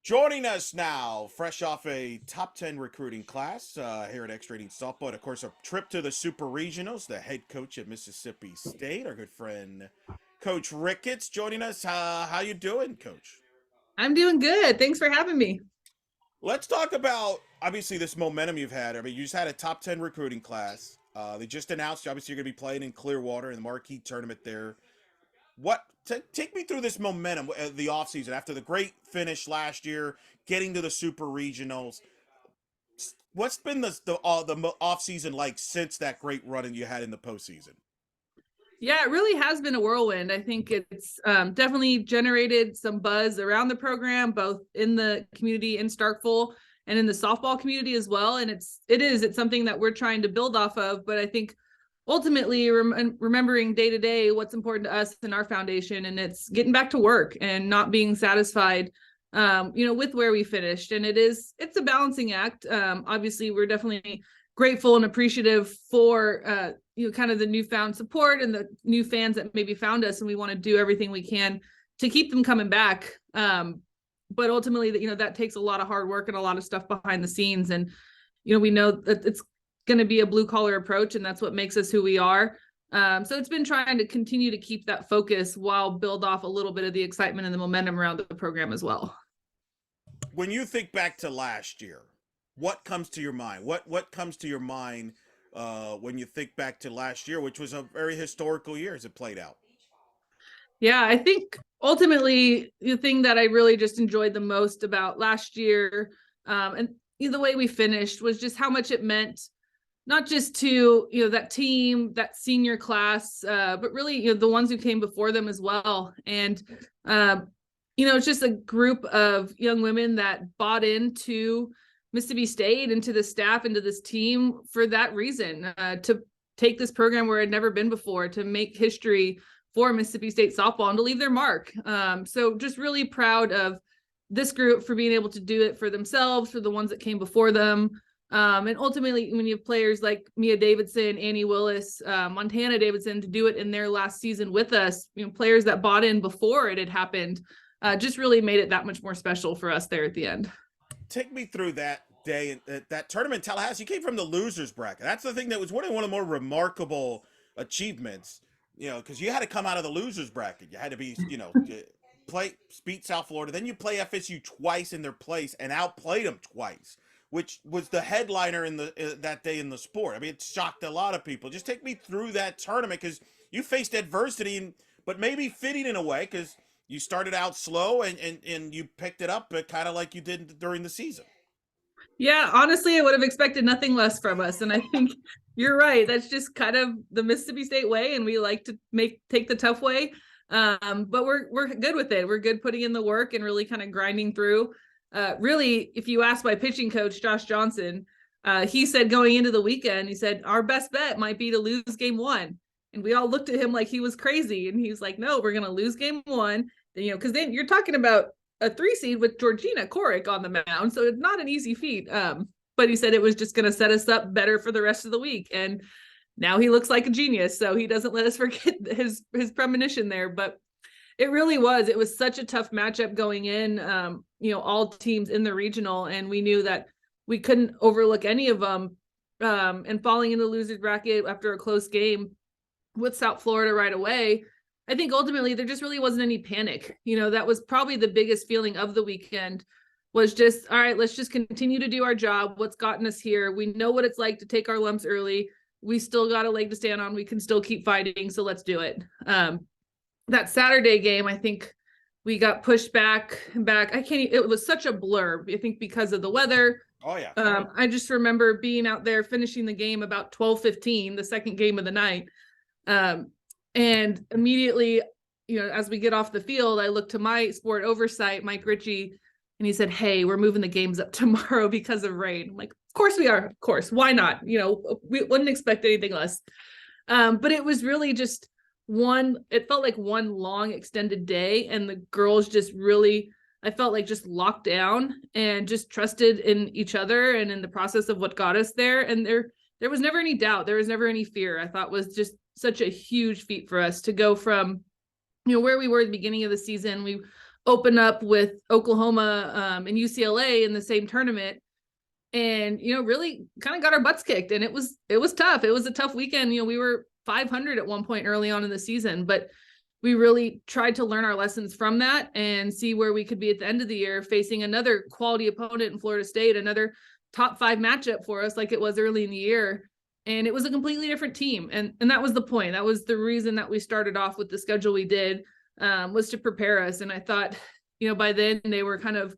Joining us now, fresh off a top 10 recruiting class here at X Rating Softball, and of course, a trip to the Super Regionals, the head coach at Mississippi State, our good friend, Coach Ricketts, joining us. How you doing, Coach? I'm doing good. Thanks for having me. Let's talk about, obviously, this momentum you've had. I mean, you just had a top 10 recruiting class. They just announced, obviously, you're going to be playing in Clearwater in the marquee tournament there. Take me through this momentum, the offseason, after the great finish last year, getting to the Super Regionals. What's been the off season like since that great run you had in the postseason? Yeah, it really has been a whirlwind. I think it's definitely generated some buzz around the program, both in the community in Starkville and in the softball community as well. And it's something that we're trying to build off of. But I think ultimately remembering day to day what's important to us and our foundation, and it's getting back to work and not being satisfied with where we finished. And it's a balancing act. Obviously, we're definitely grateful and appreciative for kind of the newfound support and the new fans that maybe found us, and we want to do everything we can to keep them coming back. But ultimately, that takes a lot of hard work and a lot of stuff behind the scenes, and we know that it's going to be a blue collar approach, and that's what makes us who we are. So it's been trying to continue to keep that focus while build off a little bit of the excitement and the momentum around the program as well. When you think back to last year, what comes to your mind? What comes to your mind when you think back to last year, which was a very historical year as it played out? Yeah, I think ultimately the thing that I really just enjoyed the most about last year, and the way we finished, was just how much it meant, not just to that team, that senior class, but really the ones who came before them as well. And it's just a group of young women that bought into Mississippi State and to the staff and to this team for that reason, to take this program where it had never been before, to make history for Mississippi State softball and to leave their mark. So just really proud of this group for being able to do it for themselves, for the ones that came before them. And ultimately, when you have players like Mia Davidson, Annie Willis, Montana Davidson to do it in their last season with us, players that bought in before it had happened, just really made it that much more special for us there at the end. Take me through that day, that tournament in Tallahassee. You came from the losers bracket. That's the thing that was one of the more remarkable achievements, because you had to come out of the losers bracket. You had to be, play beat South Florida. Then you play FSU twice in their place and outplayed them twice, which was the headliner in the that day in the sport. I mean, it shocked a lot of people. Just take me through that tournament, because you faced adversity, but maybe fitting in a way, because you started out slow and you picked it up, but kind of like you did during the season. Yeah, honestly, I would have expected nothing less from us. And I think you're right. That's just kind of the Mississippi State way, and we like to take the tough way. But we're good with it. We're good putting in the work and really kind of grinding through. Really, if you ask my pitching coach, Josh Johnson, he said going into the weekend, he said, our best bet might be to lose game one. And we all looked at him like he was crazy. And he was like, no, we're going to lose game one. Because then you're talking about a 3 seed with Georgina Korick on the mound. So it's not an easy feat. But he said it was just going to set us up better for the rest of the week. And now he looks like a genius. So he doesn't let us forget his premonition there. But it was such a tough matchup going in, all teams in the regional. And we knew that we couldn't overlook any of them. And falling in the losers bracket after a close game with South Florida right away, I think ultimately there just really wasn't any panic. That was probably the biggest feeling of the weekend, was just, all right, let's just continue to do our job. What's gotten us here? We know what it's like to take our lumps early. We still got a leg to stand on. We can still keep fighting. So let's do it. That Saturday game, I think we got pushed back. It was such a blur, I think, because of the weather. Oh yeah. I just remember being out there finishing the game about 12:15, the second game of the night. And immediately, as we get off the field, I look to my sport oversight, Mike Ritchie, and he said, hey, we're moving the games up tomorrow because of rain. I'm like, of course we are. Of course. Why not? We wouldn't expect anything less. But it was really just it felt like one long extended day. And the girls just really, I felt like, just locked down and just trusted in each other and in the process of what got us there. And there was never any doubt. There was never any fear. I thought was just such a huge feat for us to go from, where we were at the beginning of the season. We open up with Oklahoma and UCLA in the same tournament, and really kind of got our butts kicked, and it was tough. It was a tough weekend. We were 500 at one point early on in the season, but we really tried to learn our lessons from that and see where we could be at the end of the year, facing another quality opponent in Florida State, another top 5 matchup for us like it was early in the year. And it was a completely different team. And that was the point. That was the reason that we started off with the schedule we did, was to prepare us. And I thought, by then they were kind of,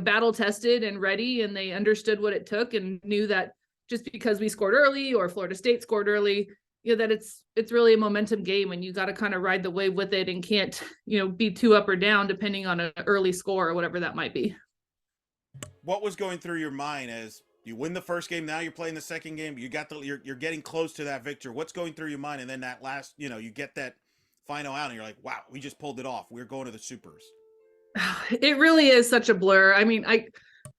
battle tested and ready, and they understood what it took and knew that just because we scored early or Florida State scored early, that it's really a momentum game, and you got to kind of ride the wave with it and can't, be too up or down depending on an early score or whatever that might be. What was going through your mind as you win the first game? Now you're playing the second game. You're getting close to that victory. What's going through your mind? And then that last, you get that final out, and you're like, wow, we just pulled it off. We're going to the Supers. It really is such a blur. I mean, I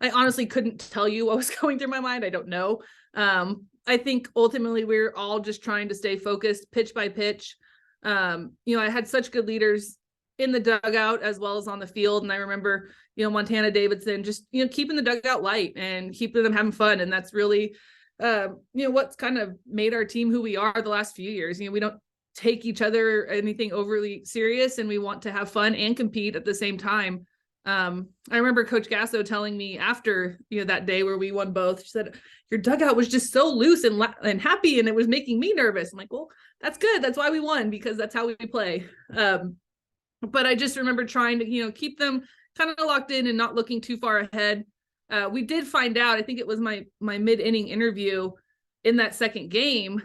honestly couldn't tell you what was going through my mind. I don't know. I think ultimately we're all just trying to stay focused pitch by pitch. I had such good leaders in the dugout as well as on the field. And I remember, Montana Davidson just, keeping the dugout light and keeping them having fun. And that's really, what's kind of made our team who we are the last few years. We don't take each other anything overly serious, and we want to have fun and compete at the same time. I remember Coach Gasso telling me after, that day where we won both, she said, your dugout was just so loose and happy, and it was making me nervous. I'm like, well, that's good. That's why we won, because that's how we play. But I just remember trying to, keep them kind of locked in and not looking too far ahead. We did find out, I think it was my mid-inning interview in that second game.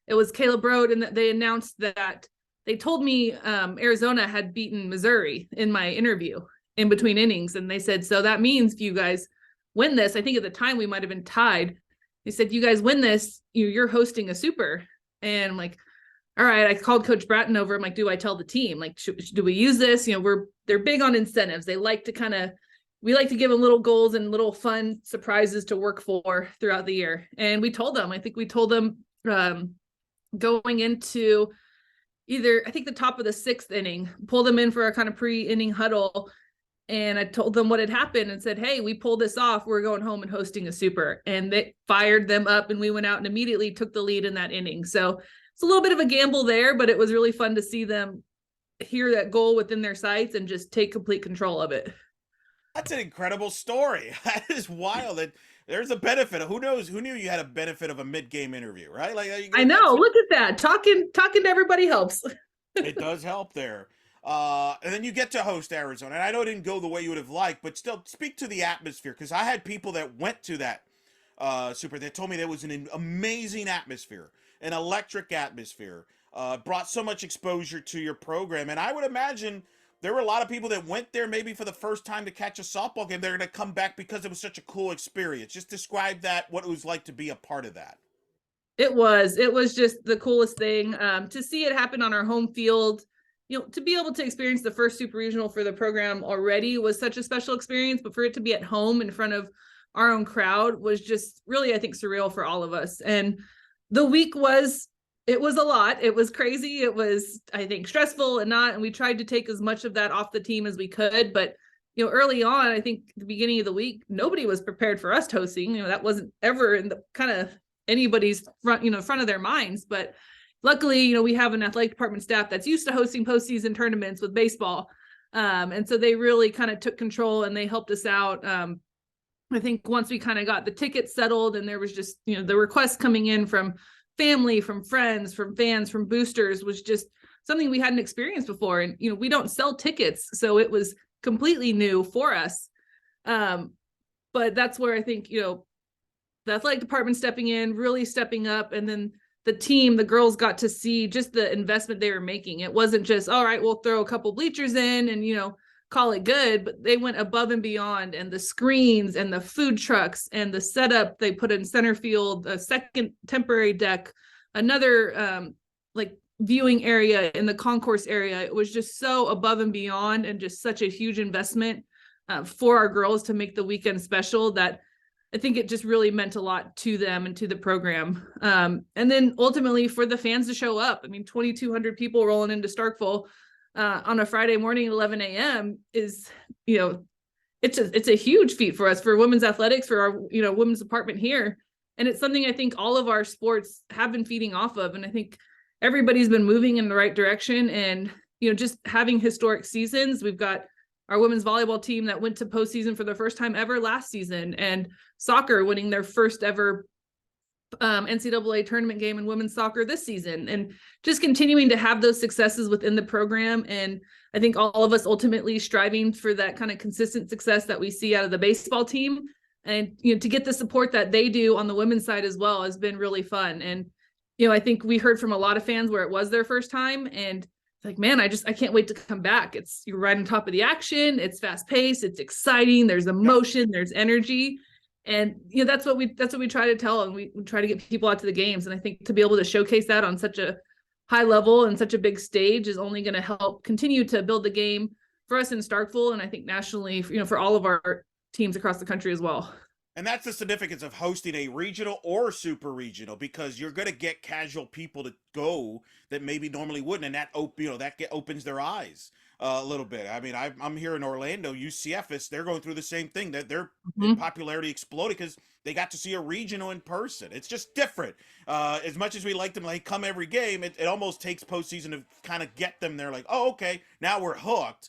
It was Caleb Broad, and they announced that they told me Arizona had beaten Missouri in my interview in between innings. And they said, so that means if you guys win this, I think at the time we might've been tied. They said, you guys win this, you're hosting a super. And I'm like, all right. I called Coach Bratton over. I'm like, do I tell the team? Like, do we use this? They're big on incentives. They like to we like to give them little goals and little fun surprises to work for throughout the year. And we told them, I think we told them going into I think the top of the 6th inning, pull them in for a kind of pre-inning huddle. And I told them what had happened and said, hey, we pulled this off. We're going home and hosting a super. And they fired them up, and we went out and immediately took the lead in that inning. So it's a little bit of a gamble there, but it was really fun to see them hear that goal within their sights and just take complete control of it. That's an incredible story. That is wild. That there's a benefit. Who knew you had a benefit of a mid-game interview, right? Like, I know. Look at that. Talking to everybody helps. It does help there. And then you get to host Arizona. And I know it didn't go the way you would have liked, but still speak to the atmosphere, because I had people that went to that super that told me there was an amazing atmosphere, an electric atmosphere, brought so much exposure to your program. And I would imagine there were a lot of people that went there maybe for the first time to catch a softball game. They're going to come back because it was such a cool experience. Just describe that, what it was like to be a part of that. It was just the coolest thing to see it happen on our home field. To be able to experience the first super regional for the program already was such a special experience, but for it to be at home in front of our own crowd was just really, I think, surreal for all of us. And the week was a lot. It was crazy. It was, I think, stressful and we tried to take as much of that off the team as we could. But, early on, I think the beginning of the week, nobody was prepared for us hosting. That wasn't ever in the kind of anybody's front of their minds. But luckily, we have an athletic department staff that's used to hosting postseason tournaments with baseball. And so they really kind of took control and they helped us out. I think once we kind of got the tickets settled, and there was just, the requests coming in from family, from friends, from fans, from boosters, was just something we hadn't experienced before. And, we don't sell tickets, so it was completely new for us. But that's where I think, the athletic department stepping in, really stepping up. And then the team, the girls got to see just the investment they were making. It wasn't just, all right, we'll throw a couple bleachers in and, call it good, but they went above and beyond. And the screens and the food trucks and the setup they put in center field, a second temporary deck, another viewing area in the concourse area. It was just so above and beyond, and just such a huge investment for our girls to make the weekend special, that I think it just really meant a lot to them and to the program. And then ultimately for the fans to show up. I mean, 2,200 people rolling into Starkville. on a Friday morning at 11 a.m. is, it's a huge feat for us, for women's athletics, for our, women's department here. And it's something I think all of our sports have been feeding off of. And I think everybody's been moving in the right direction. And, just having historic seasons. We've got our women's volleyball team that went to postseason for the first time ever last season, and soccer winning their first ever NCAA tournament game in women's soccer this season, and just continuing to have those successes within the program. And I think all of us ultimately striving for that kind of consistent success that we see out of the baseball team, and to get the support that they do on the women's side as well has been really fun. And I think we heard from a lot of fans where it was their first time, and like, man, I can't wait to come back. You're right on top of the action. It's fast paced. It's exciting. There's emotion. There's energy. And, that's what we try to tell. And we try to get people out to the games. And I think to be able to showcase that on such a high level and such a big stage is only going to help continue to build the game for us in Starkville. And I think nationally, for all of our teams across the country as well. And that's the significance of hosting a regional or super regional, because you're going to get casual people to go that maybe normally wouldn't, and that opens their eyes a little bit. I mean, I'm here in Orlando. UCF they're going through the same thing, that their popularity exploded because they got to see a regional in person. It's just different. As much as we like them, like come every game, it almost takes postseason to kind of get them there. Like, oh, okay, now we're hooked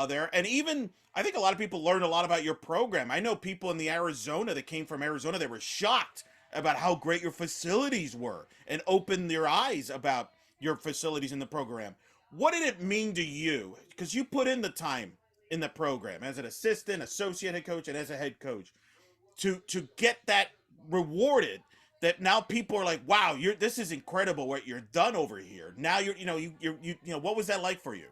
there, and even. I think a lot of people learned a lot about your program. I know people in Arizona that came from Arizona, they were shocked about how great your facilities were and opened their eyes about your facilities in the program. What did it mean to you? Because you put in the time in the program as an assistant, associate head coach, and as a head coach to get that rewarded. That now people are like, wow, this is incredible what you're done over here. Now you're what was that like for you?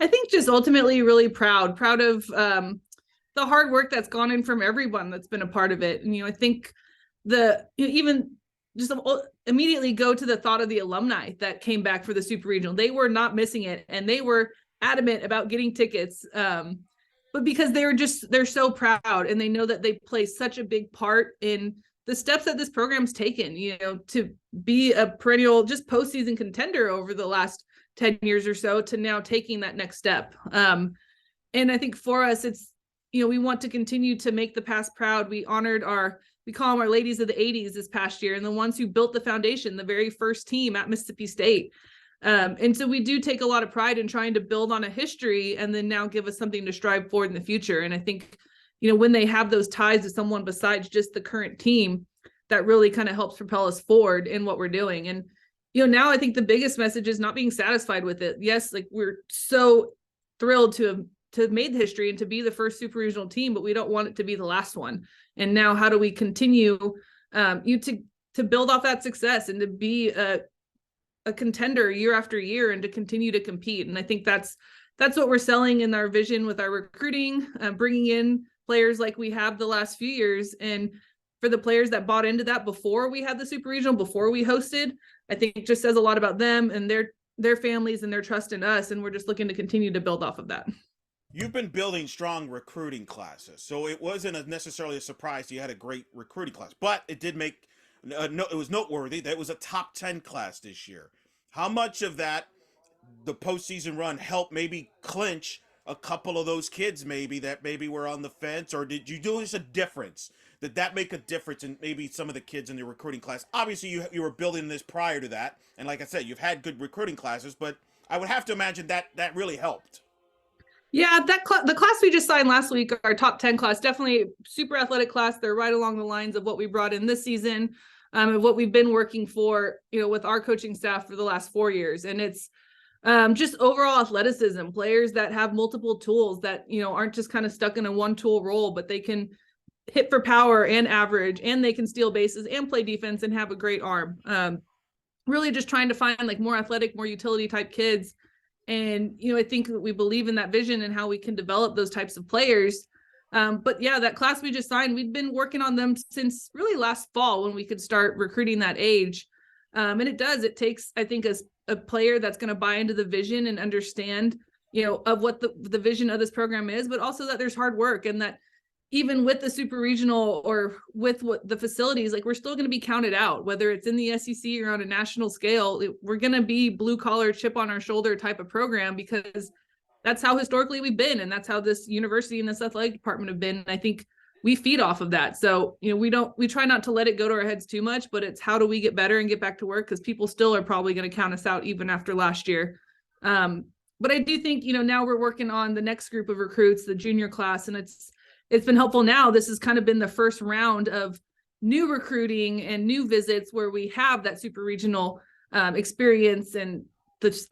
I think just ultimately really proud of the hard work that's gone in from everyone that's been a part of it. And, I think even just immediately go to the thought of the alumni that came back for the super regional. They were not missing it, and they were adamant about getting tickets. But because they're so proud, and they know that they play such a big part in the steps that this program's taken, to be a perennial just postseason contender over the last 10 years or so, to now taking that next step. And I think for us, it's, we want to continue to make the past proud. We honored we call them our ladies of the 80s this past year, and the ones who built the foundation, the very first team at Mississippi State. And so we do take a lot of pride in trying to build on a history and then now give us something to strive for in the future. And I think, when they have those ties to someone besides just the current team, that really kind of helps propel us forward in what we're doing. And now I think the biggest message is not being satisfied with it. Yes, like we're so thrilled to have made history and to be the first super regional team, but we don't want it to be the last one. And now how do we continue to build off that success and to be a contender year after year and to continue to compete? And I think that's what we're selling in our vision with our recruiting, bringing in players like we have the last few years. And for the players that bought into that before we had the super regional, before we hosted, I think it just says a lot about them and their families and their trust in us. And we're just looking to continue to build off of that. You've been building strong recruiting classes, so it wasn't necessarily a surprise you had a great recruiting class, but it did make it was noteworthy that it was a top 10 class this year. How much of that, the postseason run, helped maybe clinch a couple of those kids that maybe were on the fence, or did you do this a difference? Did that make a difference in maybe some of the kids in the recruiting class? Obviously, you were building this prior to that, and like I said, you've had good recruiting classes, but I would have to imagine that really helped. Yeah, the class we just signed last week, our top 10 class, definitely super athletic class. They're right along the lines of what we brought in this season, and what we've been working for, with our coaching staff for the last 4 years. And it's just overall athleticism, players that have multiple tools that, aren't just kind of stuck in a one tool role, but they can hit for power and average, and they can steal bases and play defense and have a great arm. Really just trying to find like more athletic, more utility type kids. And, I think that we believe in that vision and how we can develop those types of players. But yeah, that class we just signed, we've been working on them since really last fall when we could start recruiting that age. And it takes, I think, a player that's going to buy into the vision and understand, of what the vision of this program is, but also that there's hard work and that, even with the super regional or with what the facilities, like we're still going to be counted out, whether it's in the SEC or on a national scale. We're going to be blue collar, chip on our shoulder type of program, because that's how historically we've been. And that's how this university and this athletic department have been. And I think we feed off of that. So, we try not to let it go to our heads too much, but it's how do we get better and get back to work? Because people still are probably going to count us out even after last year. But I do think, now we're working on the next group of recruits, the junior class, and it's been helpful now. This has kind of been the first round of new recruiting and new visits where we have that super regional experience and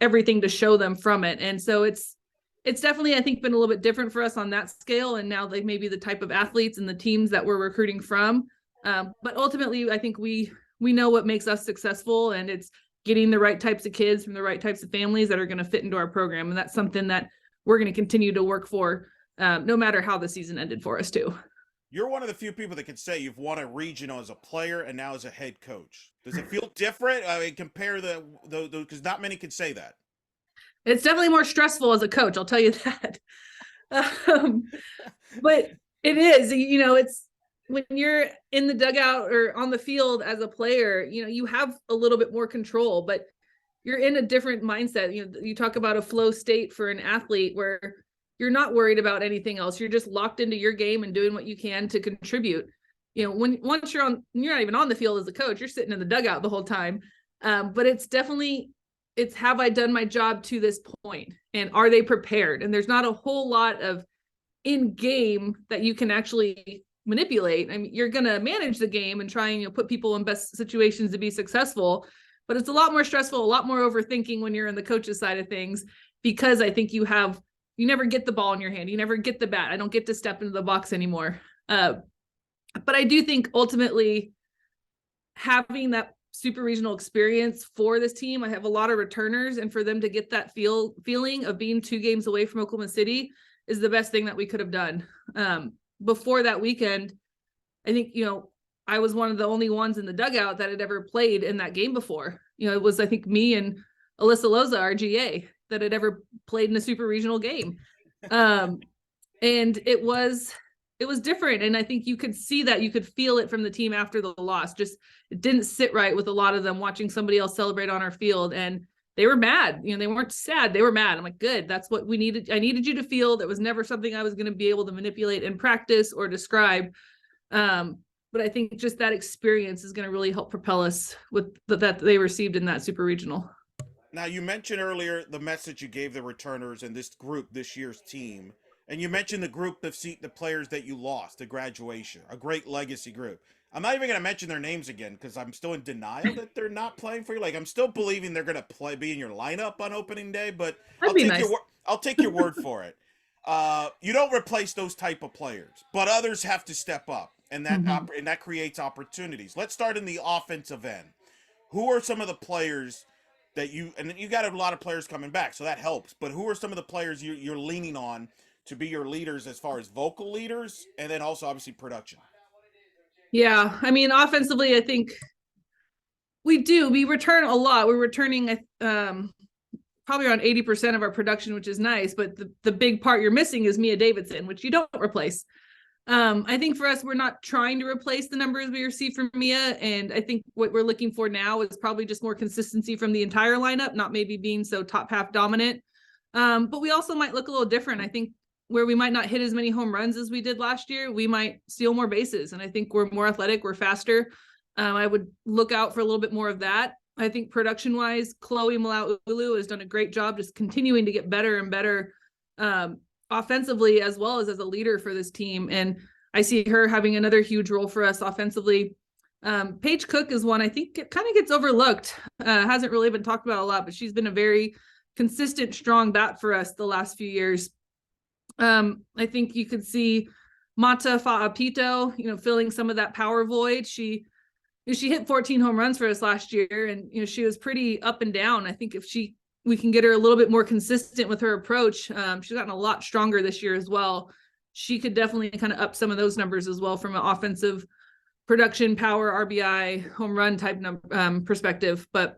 everything to show them from it. And so it's definitely, I think, been a little bit different for us on that scale. And now like maybe the type of athletes and the teams that we're recruiting from. But ultimately, I think we know what makes us successful, and it's getting the right types of kids from the right types of families that are going to fit into our program. And that's something that we're going to continue to work for, no matter how the season ended for us too. You're one of the few people that can say you've won a regional as a player and now as a head coach. Does it feel different? I mean, compare the because not many can say that. It's definitely more stressful as a coach, I'll tell you that. But it is, it's when you're in the dugout or on the field as a player, you have a little bit more control, but you're in a different mindset. You talk about a flow state for an athlete where you're not worried about anything else. You're just locked into your game and doing what you can to contribute. Once you're not even on the field as a coach, you're sitting in the dugout the whole time. But it's have I done my job to this point, and are they prepared? And there's not a whole lot of in game that you can actually manipulate. I mean, you're going to manage the game and try and put people in best situations to be successful, but it's a lot more stressful, a lot more overthinking when you're in the coach's side of things, because I think you never get the ball in your hand. You never get the bat. I don't get to step into the box anymore. But I do think ultimately having that super regional experience for this team, I have a lot of returners, and for them to get that feeling of being 2 games away from Oklahoma City is the best thing that we could have done. Before that weekend, I think, I was one of the only ones in the dugout that had ever played in that game before. It was, I think, me and Alyssa Loza, our GA, that had ever played in a super regional game. And it was different. And I think you could see that, you could feel it from the team after the loss. Just, it didn't sit right with a lot of them watching somebody else celebrate on our field. And they were mad. They weren't sad. They were mad. I'm like, good. That's what we needed. I needed you to feel. That was never something I was going to be able to manipulate in practice or describe. But I think just that experience is going to really help propel us with that they received in that super regional. Now, you mentioned earlier the message you gave the returners and this group, this year's team, and you mentioned the group of the players that you lost at graduation, a great legacy group. I'm not even going to mention their names again because I'm still in denial that they're not playing for you. Like, I'm still believing they're going to be in your lineup on opening day, but I'll take your word for it. You don't replace those type of players, but others have to step up, and that creates opportunities. Let's start in the offensive end. Who are some of the players that you got a lot of players coming back, so that helps. But who are some of the players you're leaning on to be your leaders as far as vocal leaders, and then also obviously production? Yeah, I mean, offensively, I think we return a lot. We're returning probably around 80% of our production, which is nice. But the big part you're missing is Mia Davidson, which you don't replace. I think for us, we're not trying to replace the numbers we receive from Mia. And I think what we're looking for now is probably just more consistency from the entire lineup, not maybe being so top half dominant. But we also might look a little different. I think where we might not hit as many home runs as we did last year, we might steal more bases. And I think we're more athletic, we're faster. I would look out for a little bit more of that. I think production wise, Chloe Malaulu has done a great job just continuing to get better and better offensively, as well as a leader for this team. And I see her having another huge role for us offensively. Paige Cook is one I think it kind of gets overlooked. Hasn't really been talked about a lot, but she's been a very consistent, strong bat for us the last few years. I think you could see Mata Fa'apito, filling some of that power void. She hit 14 home runs for us last year, and she was pretty up and down. I think if we can get her a little bit more consistent with her approach, she's gotten a lot stronger this year as well. She could definitely kind of up some of those numbers as well from an offensive production, power, RBI, home run type perspective. But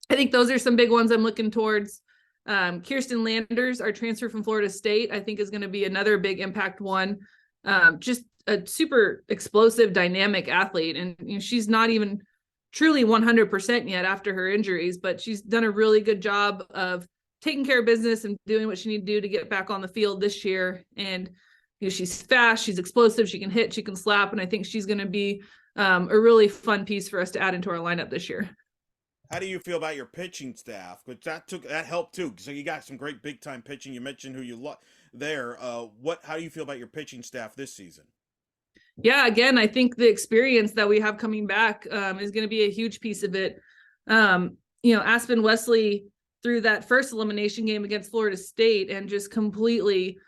I think those are some big ones I'm looking towards. Kirsten Landers, our transfer from Florida State, I think is going to be another big impact one. just a super explosive, dynamic athlete. And she's not even truly 100% yet after her injuries, but she's done a really good job of taking care of business and doing what she needs to do to get back on the field this year. And she's fast, she's explosive, she can hit, she can slap, and I think she's going to be a really fun piece for us to add into our lineup this year. How do you feel about your pitching staff? Which that helped too. So you got some great big time pitching. You mentioned who you there. How do you feel about your pitching staff this season? Yeah, again, I think the experience that we have coming back is going to be a huge piece of it. Aspen Wesley through that first elimination game against Florida State and just completely,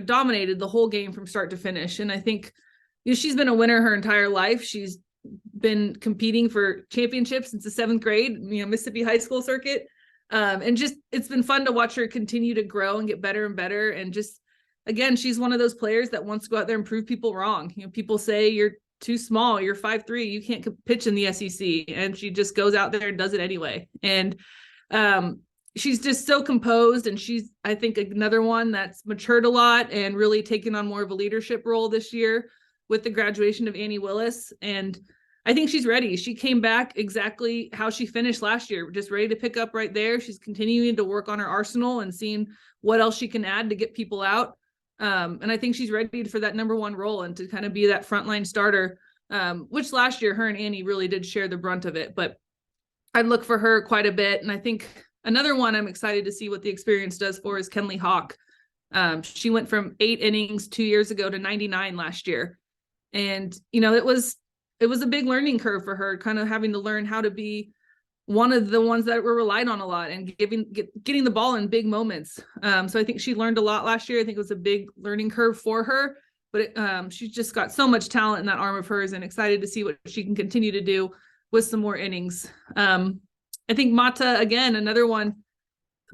dominated the whole game from start to finish. And I think she's been a winner her entire life. She's been competing for championships since the 7th grade, Mississippi high school circuit. And just, it's been fun to watch her continue to grow and get better and better. And just, again, she's one of those players that wants to go out there and prove people wrong. People say you're too small, you're 5'3", you can't pitch in the SEC. And she just goes out there and does it anyway. And she's just so composed. And she's, I think, another one that's matured a lot and really taken on more of a leadership role this year with the graduation of Annie Willis. And I think she's ready. She came back exactly how she finished last year, just ready to pick up right there. She's continuing to work on her arsenal and seeing what else she can add to get people out. And I think she's ready for that number 1 role and to kind of be that frontline starter, which last year her and Annie really did share the brunt of it. But I'd look for her quite a bit. And I think another one I'm excited to see what the experience does for is Kenley Hawk. She went from 8 innings 2 years ago to 99 last year. And, it was a big learning curve for her, kind of having to learn how to be one of the ones that were relied on a lot and getting the ball in big moments. So I think she learned a lot last year. I think it was a big learning curve for her, but she's just got so much talent in that arm of hers, and excited to see what she can continue to do with some more innings. I think Mata, again, another one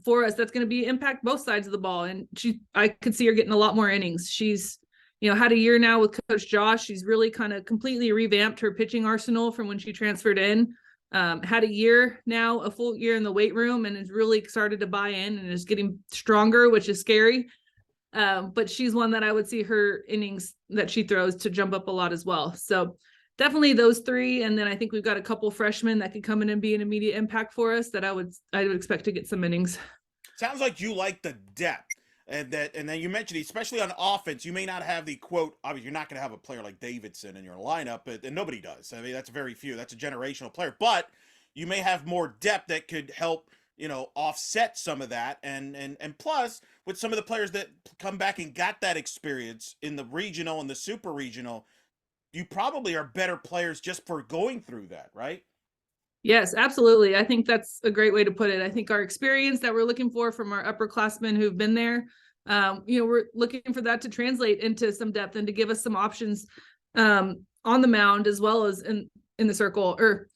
for us that's going to be impact both sides of the ball. And I could see her getting a lot more innings. She's, had a year now with Coach Josh. She's really kind of completely revamped her pitching arsenal from when she transferred in. Had a year now, a full year in the weight room, and has really started to buy in and is getting stronger, which is scary. But she's one that I would see her innings that she throws to jump up a lot as well. So definitely those 3. And then I think we've got a couple freshmen that could come in and be an immediate impact for us that I would expect to get some innings. Sounds like you like the depth. And then you mentioned, especially on offense, you may not have the quote. Obviously, you're not going to have a player like Davidson in your lineup, and nobody does. I mean, that's very few. That's a generational player. But you may have more depth that could help, offset some of that. And plus, with some of the players that come back and got that experience in the regional and the super regional, you probably are better players just for going through that, right? Yes, absolutely. I think that's a great way to put it. I think our experience that we're looking for from our upperclassmen who've been there, we're looking for that to translate into some depth and to give us some options on the mound as well as in the circle or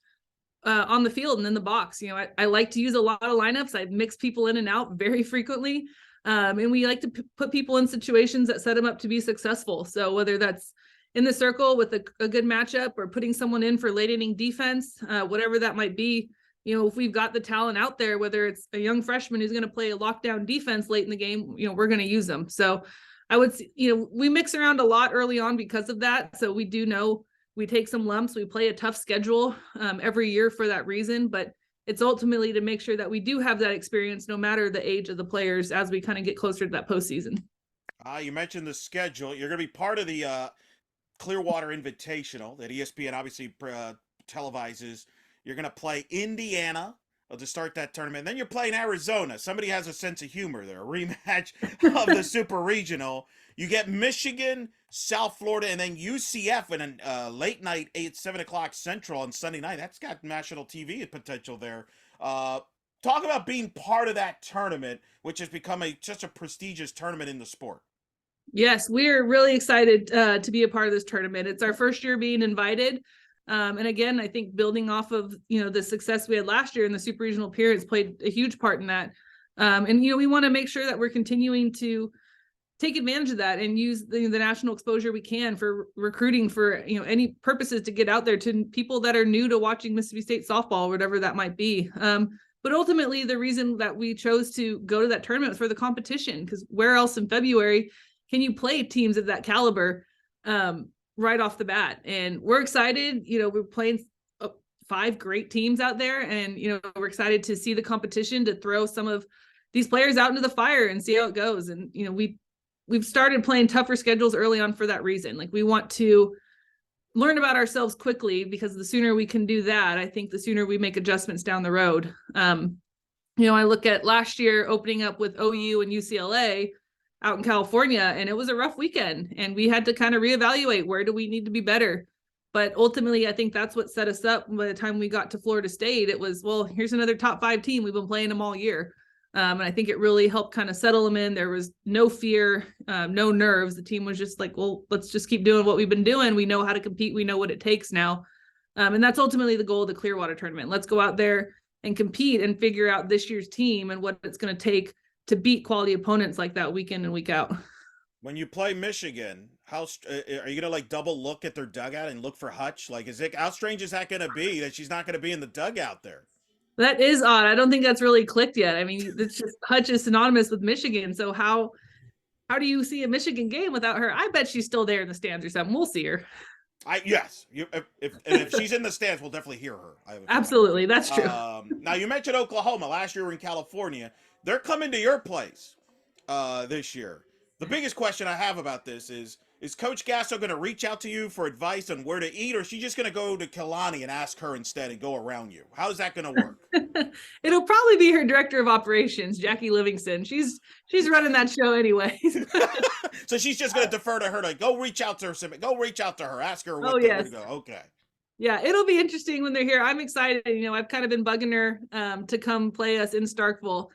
on the field and in the box. I like to use a lot of lineups. I mix people in and out very frequently. And we like to put people in situations that set them up to be successful. So whether that's in the circle with a good matchup or putting someone in for late inning defense, whatever that might be, if we've got the talent out there, whether it's a young freshman who's going to play a lockdown defense late in the game, we're going to use them. So I would, we mix around a lot early on because of that. So we do know we take some lumps. We play a tough schedule every year for that reason, but it's ultimately to make sure that we do have that experience no matter the age of the players as we kind of get closer to that postseason. You mentioned the schedule. You're going to be part of the Clearwater Invitational that ESPN obviously televises. You're going to play Indiana to start that tournament. Then you're playing Arizona. Somebody has a sense of humor there. A rematch of the Super Regional. You get Michigan, South Florida, and then UCF in a late night, 7 o'clock Central on Sunday night. That's got national TV potential there. Talk about being part of that tournament, which has become just a prestigious tournament in the sport. Yes, we're really excited to be a part of this tournament. It's our first year being invited. And again, I think building off of, the success we had last year in the super regional appearance played a huge part in that. And, we want to make sure that we're continuing to take advantage of that and use the national exposure we can for recruiting for, any purposes to get out there to people that are new to watching Mississippi State softball, whatever that might be. But ultimately, the reason that we chose to go to that tournament was for the competition, because where else in February can you play teams of that caliber right off the bat? And we're excited. We're playing 5 great teams out there, and we're excited to see the competition, to throw some of these players out into the fire and see how it goes. And we've started playing tougher schedules early on for that reason. Like, we want to learn about ourselves quickly, because the sooner we can do that, I think the sooner we make adjustments down the road. I look at last year opening up with OU and UCLA out in California, and it was a rough weekend, and we had to kind of reevaluate, where do we need to be better? But ultimately, I think that's what set us up. By the time we got to Florida State, it was, well, here's another top 5 team. We've been playing them all year. And I think it really helped kind of settle them in. There was no fear, no nerves. The team was just like, well, let's just keep doing what we've been doing. We know how to compete. We know what it takes now. And that's ultimately the goal of the Clearwater tournament. Let's go out there and compete and figure out this year's team and what it's going to take to beat quality opponents like that week in and week out. When you play Michigan, are you gonna like double look at their dugout and look for Hutch? Like, how strange is that gonna be that she's not gonna be in the dugout there? That is odd. I don't think that's really clicked yet. I mean, it's just, Hutch is synonymous with Michigan. So how do you see a Michigan game without her? I bet she's still there in the stands or something. We'll see her. Yes. If she's in the stands, we'll definitely hear her. Absolutely, that's true. Now, you mentioned Oklahoma. Last year we were in California. They're coming to your place this year. The biggest question I have about this is Coach Gasso going to reach out to you for advice on where to eat, or is she just going to go to Kalani and ask her instead and go around you? How is that going to work? It'll probably be her director of operations, Jackie Livingston. She's running that show anyway. So she's just going to defer to her to go reach out to her. Go reach out to her. Ask her where to go. Okay. Yeah, it'll be interesting when they're here. I'm excited. I've kind of been bugging her to come play us in Starkville.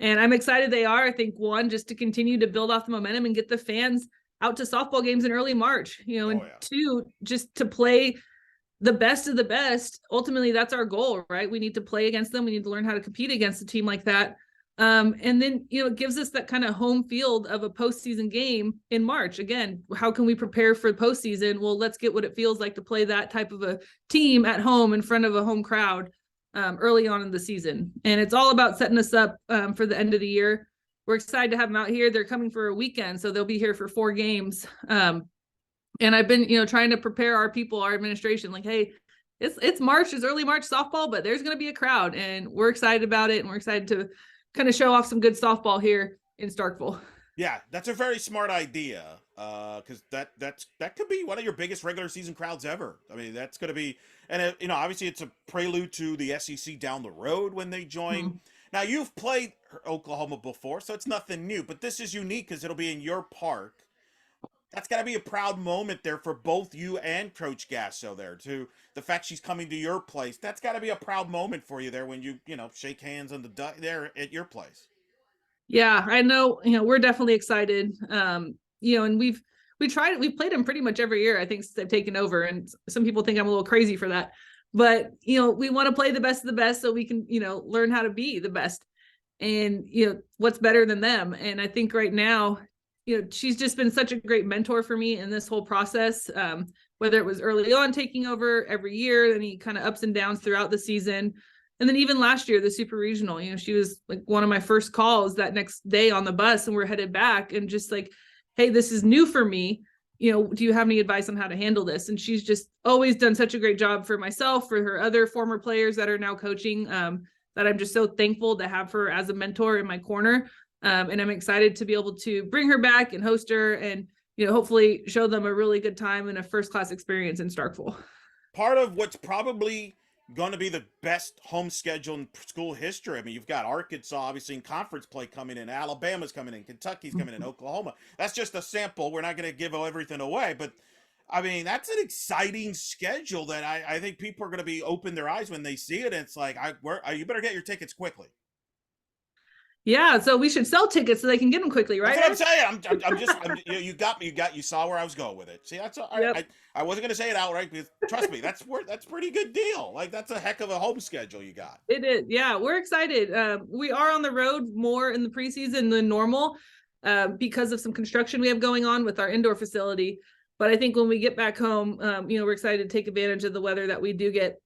And I'm excited they are. I think, one, just to continue to build off the momentum and get the fans out to softball games in early March, and 2, just to play the best of the best. Ultimately, that's our goal, right? We need to play against them. We need to learn how to compete against a team like that. And then, it gives us that kind of home field of a postseason game in March. Again, how can we prepare for the postseason? Well, let's get what it feels like to play that type of a team at home in front of a home crowd early on in the season. And it's all about setting us up for the end of the year. We're excited to have them out here. They're coming for a weekend, so they'll be here for 4 games. And I've been, trying to prepare our people, our administration, like, hey, it's March, it's early March softball, but there's going to be a crowd, and we're excited about it. And we're excited to kind of show off some good softball here in Starkville. Yeah, that's a very smart idea, because that could be one of your biggest regular season crowds ever. I mean, that's going to be, and obviously it's a prelude to the SEC down the road when they join. Mm-hmm. Now, you've played Oklahoma before, so it's nothing new, but this is unique because it'll be in your park. That's got to be a proud moment there for both you and Coach Gasso there, too. The fact she's coming to your place, that's got to be a proud moment for you there when you shake hands on there at your place. Yeah, I know, we're definitely excited. And we've played them pretty much every year, I think, since they've taken over. And some people think I'm a little crazy for that. But, we want to play the best of the best so we can, learn how to be the best. And, what's better than them. And I think right now, she's just been such a great mentor for me in this whole process, whether it was early on taking over every year, any kind of ups and downs throughout the season. And then even last year, the super regional, she was like one of my first calls that next day on the bus, and we're headed back, and just like, hey, this is new for me. Do you have any advice on how to handle this? And she's just always done such a great job for myself, for her other former players that are now coaching, that I'm just so thankful to have her as a mentor in my corner. And I'm excited to be able to bring her back and host her and, hopefully show them a really good time and a first-class experience in Starkville. Part of what's probably going to be the best home schedule in school history. I mean, you've got Arkansas, obviously, in conference play coming in. Alabama's coming in. Kentucky's coming in. Oklahoma. That's just a sample. We're not going to give everything away. But, I mean, that's an exciting schedule that I think people are going to be open their eyes when they see it. And it's like, you better get your tickets quickly. Yeah, so we should sell tickets so they can get them quickly, right? That's what I'm saying. You got me. You saw where I was going with it. See, that's yep. I wasn't going to say it outright because trust me, that's pretty good deal. Like, that's a heck of a home schedule you got. It is. Yeah, we're excited. We are on the road more in the preseason than normal because of some construction we have going on with our indoor facility. But I think when we get back home, we're excited to take advantage of the weather that we do get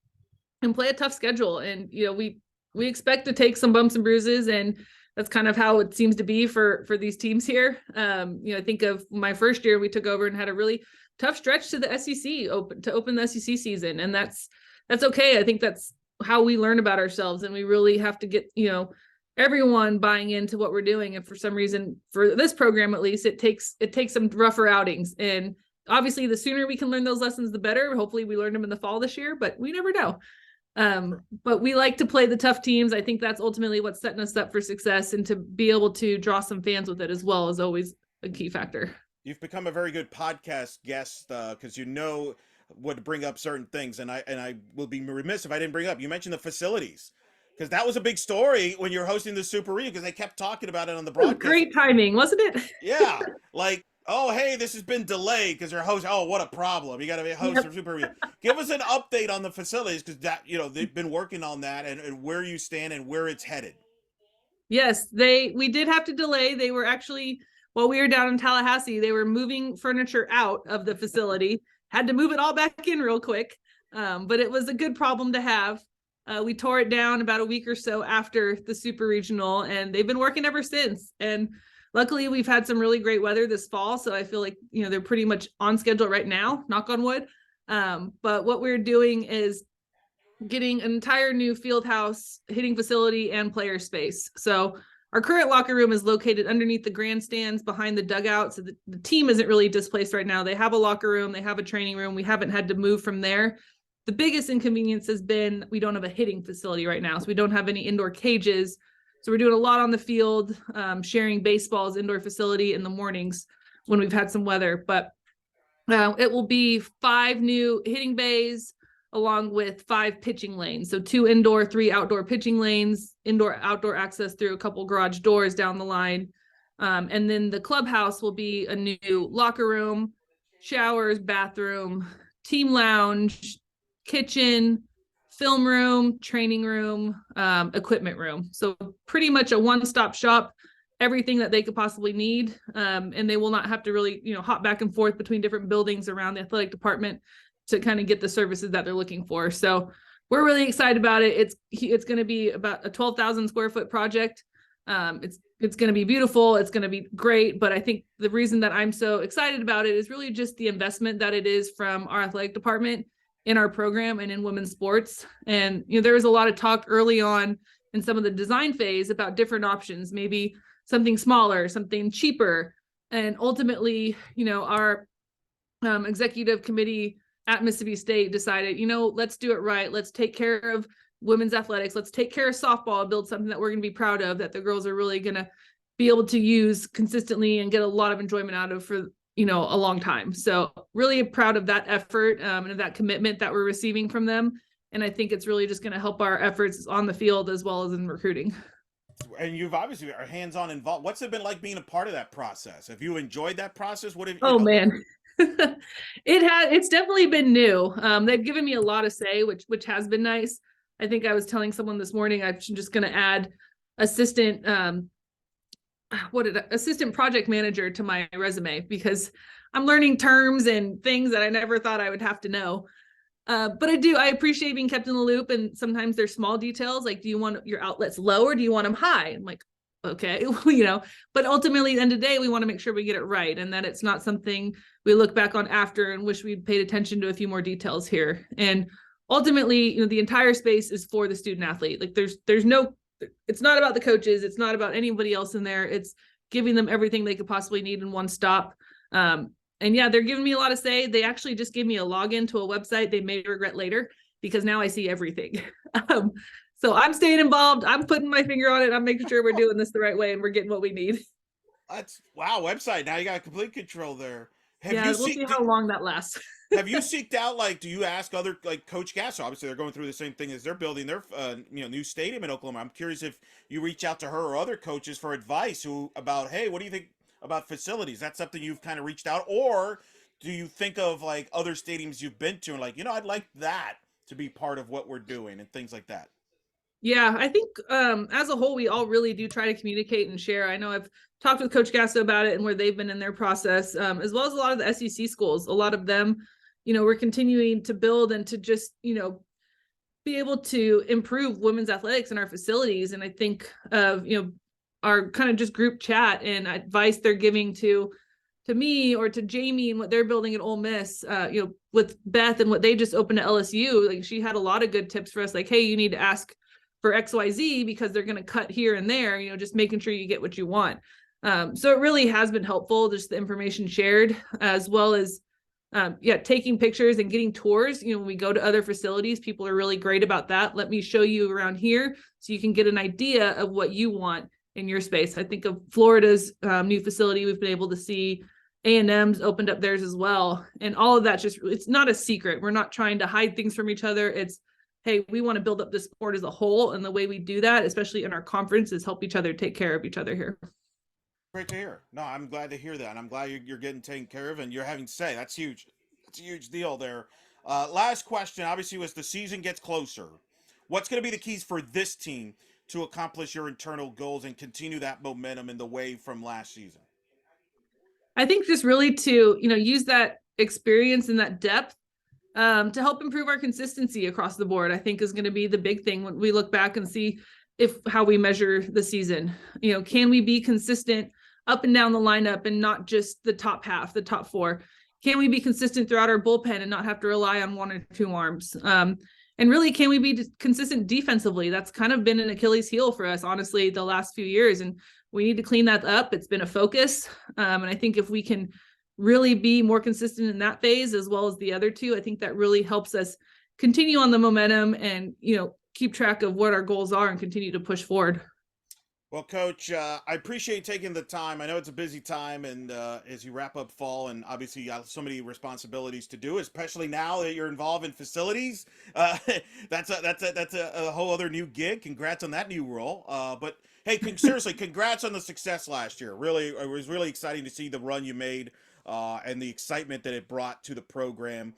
and play a tough schedule. And we expect to take some bumps and bruises and that's kind of how it seems to be for these teams here. I think of my first year, we took over and had a really tough stretch to the SEC open the SEC season. And that's okay. I think that's how we learn about ourselves. And we really have to get, everyone buying into what we're doing. And for some reason, for this program, at least, it takes some rougher outings. And obviously the sooner we can learn those lessons, the better. Hopefully we learned them in the fall this year, but we never know. But we like to play the tough teams. I think that's ultimately what's setting us up for success, and to be able to draw some fans with it as well is always a key factor. You've become a very good podcast guest because you know what to bring up certain things, and I will be remiss if I didn't bring up. You mentioned the facilities, because that was a big story when you're hosting the Super Region, because they kept talking about it on the broadcast. Great timing, wasn't it? Yeah, like, oh, hey, this has been delayed because your host. Oh, what a problem! You got to be a host for Super Region. Give us an update on the facilities, because that they've been working on that, and where you stand and where it's headed. Yes, we did have to delay. They were actually, while we were down in Tallahassee, they were moving furniture out of the facility. Had to move it all back in real quick, but it was a good problem to have. We tore it down about a week or so after the Super Regional, and they've been working ever since. And luckily, we've had some really great weather this fall, so I feel like they're pretty much on schedule right now. Knock on wood. But what we're doing is getting an entire new field house, hitting facility, and player space. So our current locker room is located underneath the grandstands behind the dugout. So the team isn't really displaced right now. They have a locker room, they have a training room. We haven't had to move from there. The biggest inconvenience has been we don't have a hitting facility right now. So we don't have any indoor cages. So we're doing a lot on the field, sharing baseballs, indoor facility in the mornings when we've had some weather. But it will be 5 new hitting bays, along with 5 pitching lanes. So 2 indoor, 3 outdoor pitching lanes, indoor, outdoor access through a couple garage doors down the line. And then the clubhouse will be a new locker room, showers, bathroom, team lounge, kitchen, film room, training room, equipment room. So pretty much a one-stop shop, everything that they could possibly need. And they will not have to really, hop back and forth between different buildings around the athletic department to kind of get the services that they're looking for. So we're really excited about it. It's going to be about a 12,000 square foot project. It's going to be beautiful. It's going to be great. But I think the reason that I'm so excited about it is really just the investment that it is from our athletic department in our program and in women's sports. And, there was a lot of talk early on in some of the design phase about different options, maybe something smaller, something cheaper. And ultimately, our executive committee at Mississippi State decided, let's do it right. Let's take care of women's athletics. Let's take care of softball, build something that we're going to be proud of, that the girls are really going to be able to use consistently and get a lot of enjoyment out of for, a long time. So really proud of that effort and of that commitment that we're receiving from them. And I think it's really just going to help our efforts on the field as well as in recruiting. And you've obviously are hands-on involved. What's it been like being a part of that process? Have you enjoyed that process? What have you man. It's definitely been new. They've given me a lot of say, which has been nice. I think I was telling someone this morning, I'm just going to add assistant project manager to my resume, because I'm learning terms and things that I never thought I would have to know. But I appreciate being kept in the loop. And sometimes there's small details, like, do you want your outlets low or do you want them high? I'm like, okay, but ultimately at the end of the day, we want to make sure we get it right, and that it's not something we look back on after and wish we'd paid attention to a few more details here. And ultimately, the entire space is for the student athlete. Like it's not about the coaches. It's not about anybody else in there. It's giving them everything they could possibly need in one stop. And yeah, they're giving me a lot of say. They actually just gave me a login to a website they may regret later, because now I see everything. So I'm staying involved. I'm putting my finger on it. I'm making sure we're doing this the right way and we're getting what we need. That's website. Now you got complete control there. We'll see how long that lasts. Have you seeked out, do you ask other, Coach Gass? Obviously, they're going through the same thing as they're building their, new stadium in Oklahoma. I'm curious if you reach out to her or other coaches for advice about, hey, what do you think about facilities? That's something you've kind of reached out, or do you think of other stadiums you've been to and I'd like that to be part of what we're doing and things like that? Yeah, I think as a whole, we all really do try to communicate and share. I know I've talked with Coach Gasso about it and where they've been in their process, as well as a lot of the SEC schools. A lot of them, we're continuing to build and to just, be able to improve women's athletics in our facilities. And I think of, our kind of just group chat and advice they're giving to me or to Jamie and what they're building at Ole Miss, with Beth and what they just opened at LSU. Like, she had a lot of good tips for us. Like, hey, you need to ask for XYZ because they're going to cut here and there, just making sure you get what you want. So it really has been helpful, just the information shared, as well as, taking pictures and getting tours. When we go to other facilities, people are really great about that. Let me show you around here so you can get an idea of what you want in your space. I think of Florida's new facility. We've been able to see A&M's opened up theirs as well. And all of that it's not a secret. We're not trying to hide things from each other. It's, hey, we want to build up the sport as a whole. And the way we do that, especially in our conference, is help each other take care of each other here. Great to hear. No, I'm glad to hear that. And I'm glad you're getting taken care of and you're having say. That's huge. That's a huge deal there. Last question, obviously, as the season gets closer, what's going to be the keys for this team to accomplish your internal goals and continue that momentum in the wave from last season? I think just really to, use that experience and that depth to help improve our consistency across the board, I think is going to be the big thing when we look back and see how we measure the season. Can we be consistent up and down the lineup and not just the top half, the top four? Can we be consistent throughout our bullpen and not have to rely on one or two arms? And really, can we be consistent defensively? That's kind of been an Achilles heel for us, honestly, the last few years. And we need to clean that up. It's been a focus. And I think if we can really be more consistent in that phase, as well as the other two, I think that really helps us continue on the momentum and, keep track of what our goals are and continue to push forward. Well, Coach, I appreciate you taking the time. I know it's a busy time, and as you wrap up fall, and obviously you have so many responsibilities to do, especially now that you're involved in facilities. That's a whole other new gig. Congrats on that new role. But hey, seriously, congrats on the success last year. Really, it was really exciting to see the run you made and the excitement that it brought to the program.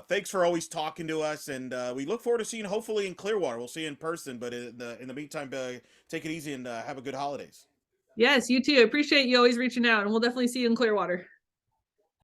Thanks for always talking to us, and we look forward to seeing hopefully in Clearwater. We'll see you in person, but in the meantime, take it easy and have a good holidays. Yes, you too. Appreciate you always reaching out, and we'll definitely see you in Clearwater.